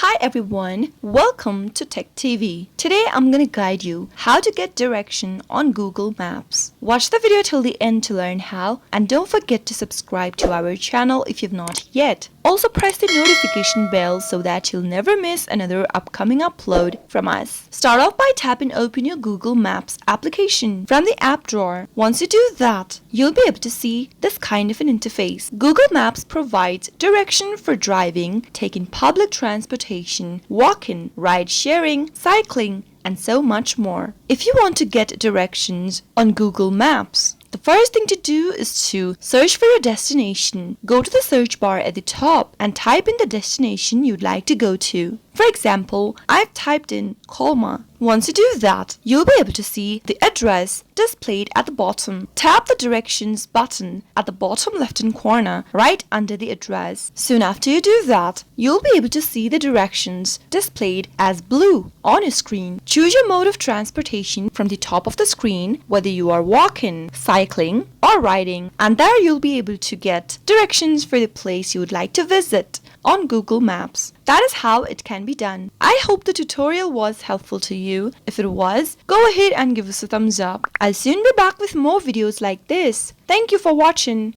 Hi everyone, welcome to Tech TV. Today I'm gonna guide you how to get direction on Google Maps. Watch the video till the end to learn how, and don't forget to subscribe to our channel if you've not yet. Also press the notification bell so that you'll never miss another upcoming upload from us. Start off by tapping open your Google Maps application from the app drawer. Once you do that, you'll be able to see this kind of an interface. Google Maps provides direction for driving, taking public transportation, walking, ride-sharing, cycling, and so much more. If you want to get directions on Google Maps, the first thing to do is to search for your destination. Go to the search bar at the top and type in the destination you'd like to go to. For example, I've typed in Colma. Once you do that, you'll be able to see the address displayed at the bottom. Tap the directions button at the bottom left-hand corner right under the address. Soon after you do that, you'll be able to see the directions displayed as blue on your screen. Choose your mode of transportation from the top of the screen, whether you are walking, cycling, or riding, and there you'll be able to get directions for the place you would like to visit on Google Maps. That is how it can be done. I hope the tutorial was helpful to you. If it was, go ahead and give us a thumbs up. I'll soon be back with more videos like this. Thank you for watching.